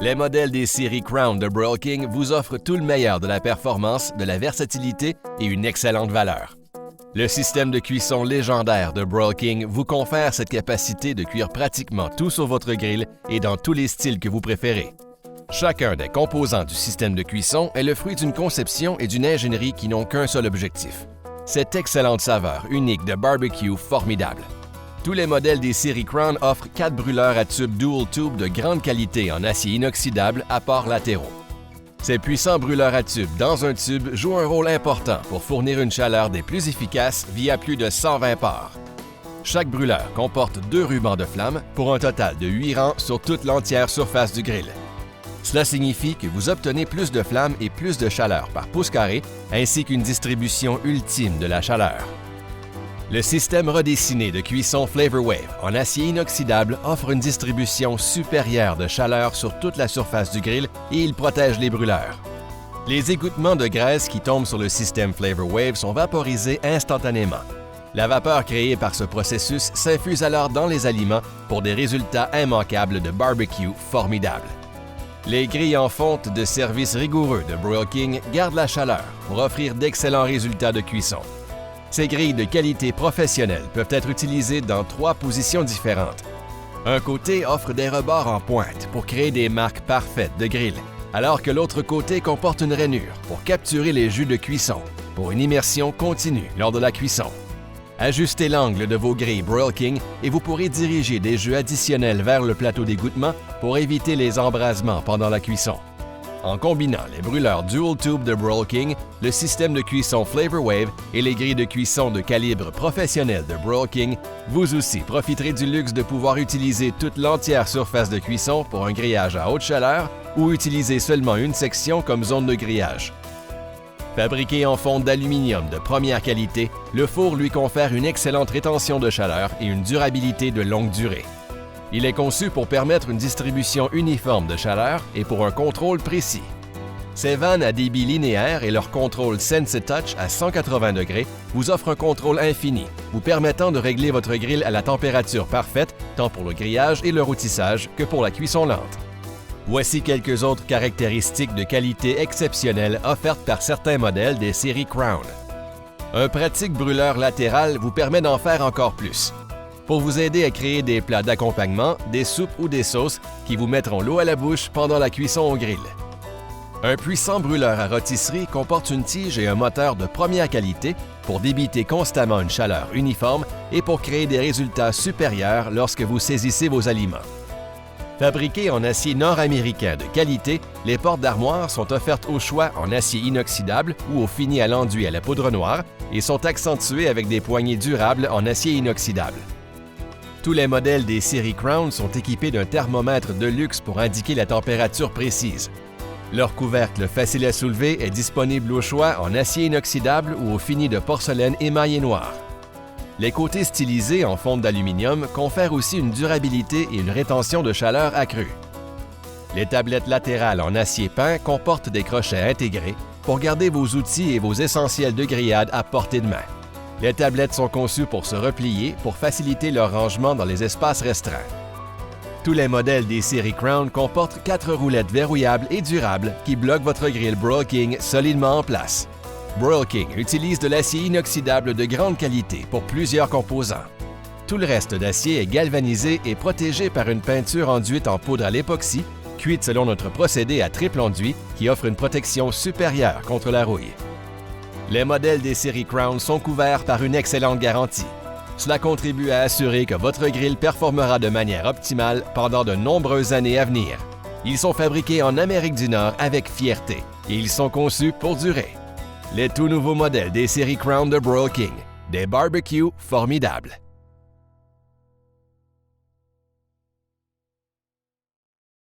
Les modèles des séries Crown de Broil King vous offrent tout le meilleur de la performance, de la versatilité et une excellente valeur. Le système de cuisson légendaire de Broil King vous confère cette capacité de cuire pratiquement tout sur votre grill et dans tous les styles que vous préférez. Chacun des composants du système de cuisson est le fruit d'une conception et d'une ingénierie qui n'ont qu'un seul objectif: cette excellente saveur unique de barbecue formidable. Tous les modèles des séries Crown offrent 4 brûleurs à tube dual tube de grande qualité en acier inoxydable à ports latéraux. Ces puissants brûleurs à tube dans un tube jouent un rôle important pour fournir une chaleur des plus efficaces via plus de 120 ports. Chaque brûleur comporte 2 rubans de flamme pour un total de 8 rangs sur toute l'entière surface du grill. Cela signifie que vous obtenez plus de flammes et plus de chaleur par pouce carré, ainsi qu'une distribution ultime de la chaleur. Le système redessiné de cuisson Flavor Wave en acier inoxydable offre une distribution supérieure de chaleur sur toute la surface du grill et il protège les brûleurs. Les égouttements de graisse qui tombent sur le système Flavor Wave sont vaporisés instantanément. La vapeur créée par ce processus s'infuse alors dans les aliments pour des résultats immanquables de barbecue formidables. Les grilles en fonte de service rigoureux de Broil King gardent la chaleur pour offrir d'excellents résultats de cuisson. Ces grilles de qualité professionnelle peuvent être utilisées dans 3 positions différentes. Un côté offre des rebords en pointe pour créer des marques parfaites de grill, alors que l'autre côté comporte une rainure pour capturer les jus de cuisson pour une immersion continue lors de la cuisson. Ajustez l'angle de vos grilles Broil King et vous pourrez diriger des jus additionnels vers le plateau d'égouttement pour éviter les embrasements pendant la cuisson. En combinant les brûleurs Dual Tube de Broil King, le système de cuisson Flavor Wave et les grilles de cuisson de calibre professionnel de Broil King, vous aussi profiterez du luxe de pouvoir utiliser toute l'entière surface de cuisson pour un grillage à haute chaleur ou utiliser seulement une section comme zone de grillage. Fabriqué en fonte d'aluminium de première qualité, le four lui confère une excellente rétention de chaleur et une durabilité de longue durée. Il est conçu pour permettre une distribution uniforme de chaleur et pour un contrôle précis. Ses vannes à débit linéaire et leur contrôle Sense Touch à 180 degrés vous offrent un contrôle infini, vous permettant de régler votre grill à la température parfaite, tant pour le grillage et le rôtissage que pour la cuisson lente. Voici quelques autres caractéristiques de qualité exceptionnelle offertes par certains modèles des séries Crown. Un pratique brûleur latéral vous permet d'en faire encore plus, pour vous aider à créer des plats d'accompagnement, des soupes ou des sauces qui vous mettront l'eau à la bouche pendant la cuisson au grill. Un puissant brûleur à rôtisserie comporte une tige et un moteur de première qualité pour débiter constamment une chaleur uniforme et pour créer des résultats supérieurs lorsque vous saisissez vos aliments. Fabriquées en acier nord-américain de qualité, les portes d'armoire sont offertes au choix en acier inoxydable ou au fini à l'enduit à la poudre noire et sont accentuées avec des poignées durables en acier inoxydable. Tous les modèles des séries Crown sont équipés d'un thermomètre de luxe pour indiquer la température précise. Leur couvercle facile à soulever est disponible au choix en acier inoxydable ou au fini de porcelaine émaillé noir. Les côtés stylisés en fonte d'aluminium confèrent aussi une durabilité et une rétention de chaleur accrue. Les tablettes latérales en acier peint comportent des crochets intégrés pour garder vos outils et vos essentiels de grillade à portée de main. Les tablettes sont conçues pour se replier pour faciliter leur rangement dans les espaces restreints. Tous les modèles des séries Crown comportent 4 roulettes verrouillables et durables qui bloquent votre grill Broil King solidement en place. Broil King utilise de l'acier inoxydable de grande qualité pour plusieurs composants. Tout le reste d'acier est galvanisé et protégé par une peinture enduite en poudre à l'époxy, cuite selon notre procédé à triple enduit qui offre une protection supérieure contre la rouille. Les modèles des séries Crown sont couverts par une excellente garantie. Cela contribue à assurer que votre grill performera de manière optimale pendant de nombreuses années à venir. Ils sont fabriqués en Amérique du Nord avec fierté et ils sont conçus pour durer. Les tout nouveaux modèles des séries Crown de Broil King, des barbecues formidables.